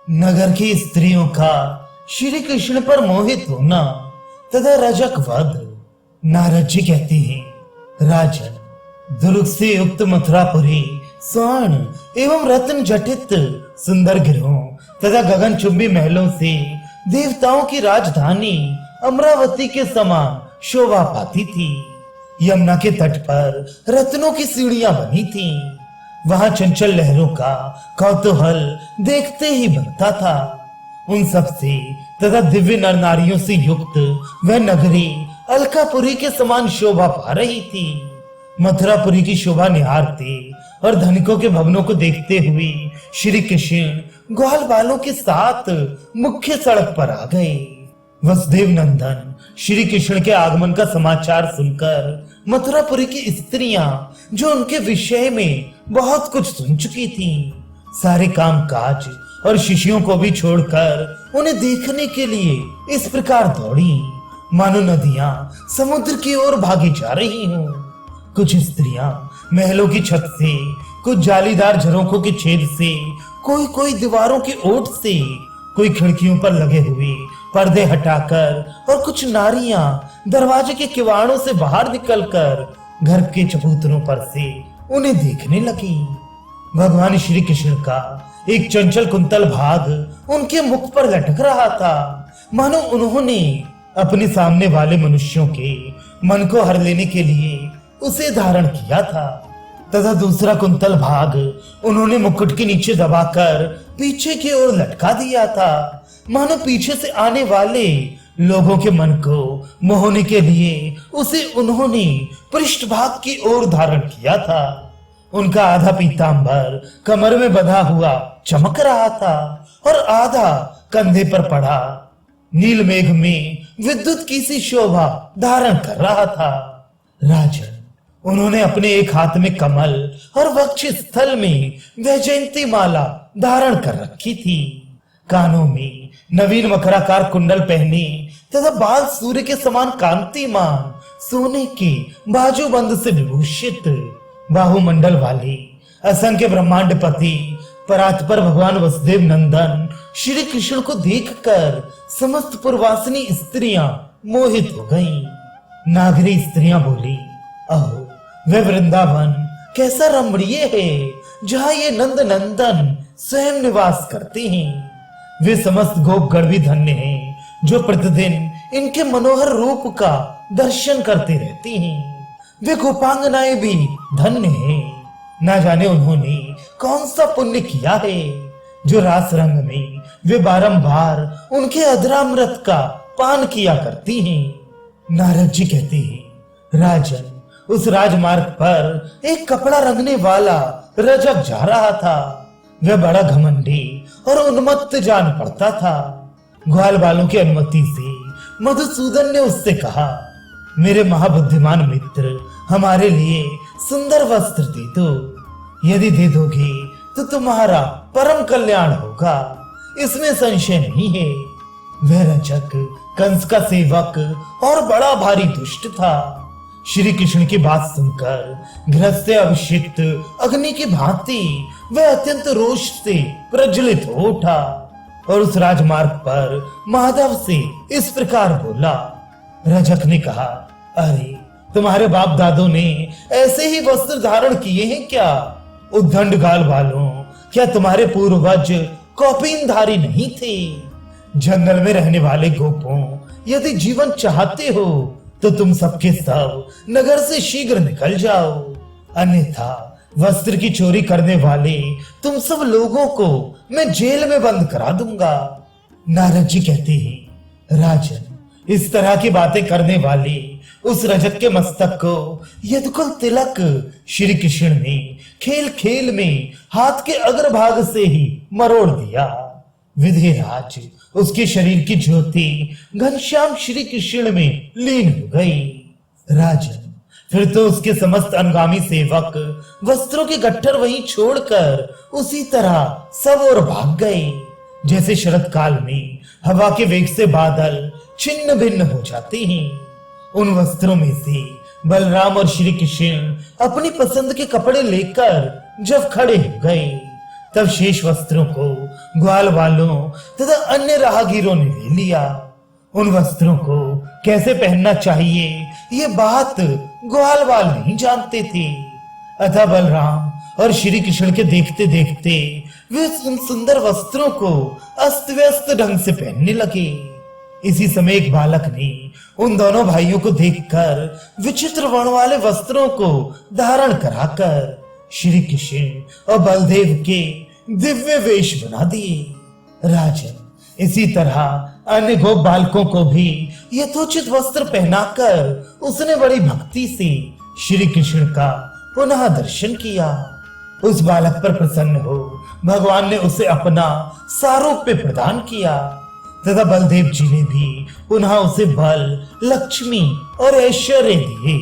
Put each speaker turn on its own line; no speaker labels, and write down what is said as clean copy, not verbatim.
नगर की स्त्रियों का श्री कृष्ण पर मोहित होना तथा रजक वध। नारद जी कहते हैं, राजन, दुर्ग से युक्त मथुरापुरी स्वर्ण एवं रत्न जटित सुंदर गिरों तथा गगनचुंबी महलों से देवताओं की राजधानी अमरावती के समान शोभा पाती थी। यमुना के तट पर रत्नों की सीढ़ियां बनी थीं। वहां चंचल लहरों का कौतूहल देखते ही बनता था। उन सब से तथा दिव्य नर नारियों से युक्त वह नगरी अलकापुरी के समान शोभा पा रही थी। मथुरापुरी की शोभा निहारते और धनिकों के भवनों को देखते हुए श्री कृष्ण ग्वाल बालों के साथ मुख्य सड़क पर आ गए। वसुदेव नंदन श्री कृष्ण के आगमन का समाचार सुनकर मथुरापुरी की स्त्रियां, जो उनके विषय में बहुत कुछ सुन चुकी थीं, सारे काम काज और शिष्यों को भी छोड़कर उन्हें देखने के लिए इस प्रकार दौड़ी मानो नदियां समुद्र की ओर भागी जा रही हों। कुछ स्त्रियां महलों की छत से, कुछ जालीदार झरोखों के छेद से, कोई दीवारों की ओट से, कोई खिड़कियों पर लगे हुए पर्दे हटाकर और कुछ नारियां दरवाजे के किवाड़ों से बाहर निकलकर घर के चबूतरों पर से उन्हें देखने लगी। भगवान श्री कृष्ण का एक चंचल कुंतल भाग उनके मुख पर लटक रहा था, मानो उन्होंने अपने सामने वाले मनुष्यों के मन को हर लेने के लिए उसे धारण किया था, तथा दूसरा कुंतल भाग उन्होंने मुकुट के नीचे दबाकर पीछे की ओर लटका दिया था, मानो पीछे से आने वाले लोगों के मन को मोहने के लिए उसे उन्होंने पृष्ठभाग की ओर धारण किया था। उनका आधा पीतांबर कमर में बंधा हुआ चमक रहा था और आधा कंधे पर पड़ा नील मेघ में विद्युत की सी शोभा धारण कर रहा था। राजन, उन्होंने अपने एक हाथ में कमल और वक्ष स्थल में वैजयंती माला धारण कर रखी थी। कानों में नवीन मकराकार कुंडल पहने तथा बाल सूर्य के समान कांतिमान सोने के बाजूबंद से विभूषित बाहुमंडल वाले असंख्य ब्रह्मांडपति परात्पर भगवान वसुदेव नंदन श्री कृष्ण को देखकर समस्त पूर्वासिनी स्त्रियां मोहित हो गईं। नागरी स्त्रियां बोली, अहो, वह वृंदावन कैसा रमणीय है जहाँ ये नंद नंदन स्वयं निवास करते हैं। वे समस्त गोपगण भी धन्य हैं, जो प्रतिदिन इनके मनोहर रूप का दर्शन करते रहते हैं। वे गोपांगनाएं भी धन्य हैं। ना जाने उन्होंने कौन सा पुण्य किया है, जो रास रंग में वे बारंबार उनके अधरामृत का पान किया करती हैं। नारद जी कहते हैं, राजन, उस राजमार्ग पर एक कपड़ा रंगने वाला रजक जा रहा था। वह बड़ा घमंडी और उन्मत्त जान पड़ता था। ग्वाल बालों की अनुमति से मधुसूदन ने उससे कहा, मेरे महाबुद्धिमान मित्र, हमारे लिए सुंदर वस्त्र दे दो। यदि दे दोगे तो तुम्हारा परम कल्याण होगा, इसमें संशय नहीं है। वह रजक कंस का सेवक और बड़ा भारी दुष्ट था। श्री कृष्ण की बात सुनकर गृहस्थ से अभिषिक्त अग्नि की भांति वह अत्यंत रोष से प्रज्वलित हो उठा और उस राजमार्ग पर माधव से इस प्रकार बोला। रजक ने कहा, अरे, तुम्हारे बाप दादों ने ऐसे ही वस्त्र धारण किए हैं क्या? उद्दंड गाल वालों, क्या तुम्हारे पूर्वज कौपीनधारी नहीं थे? जंगल में रहने वाले गोपों, यदि जीवन चाहते हो तो तुम सबके सब नगर से शीघ्र निकल जाओ, अन्यथा वस्त्र की चोरी करने वाले तुम सब लोगों को मैं जेल में बंद करा दूंगा। नारद जी कहते हैं, राजन, इस तरह की बातें करने वाले उस रजक के मस्तक को यदुकुल तिलक श्री कृष्ण ने खेल खेल में हाथ के अग्रभाग से ही मरोड़ दिया। विधिराज, उसके शरीर की ज्योति घनश्याम श्री कृष्ण में लीन हो गई। राजन, फिर तो उसके समस्त अनुगामी सेवक वस्त्रों के गट्ठर वहीं छोड़कर उसी तरह सब और भाग गए, जैसे शरद काल में हवा के वेग से बादल छिन्न भिन्न हो जाते हैं। उन वस्त्रों में से बलराम और श्री कृष्ण अपनी पसंद के कपड़े लेकर जब खड़े हो गए, तब शेष वस्त्रों को ग्वाल वालों तथा अन्य राहगीरों ने ले लिया। उन वस्त्रों को कैसे पहनना चाहिए ये बात ग्वाल वाल नहीं जानते थे। अतः बलराम और श्री कृष्ण के देखते देखते वे उन सुंदर वस्त्रों को अस्त व्यस्त ढंग से पहनने लगे। इसी समय एक बालक ने उन दोनों भाइयों को देखकर विचित्र वर्ण वाले वस्त्रों को धारण कराकर श्री कृष्ण और बलदेव के दिव्य वेश बना दिए। राजन, इसी तरह अन्य गोप बालकों को भी यथोचित वस्त्र पहनाकर उसने बड़ी भक्ति से श्री कृष्ण का पुनः दर्शन किया। उस बालक पर प्रसन्न हो भगवान ने उसे अपना सारूप्य प्रदान किया तथा बलदेव जी ने भी पुनः उसे बल, लक्ष्मी और ऐश्वर्य दिए।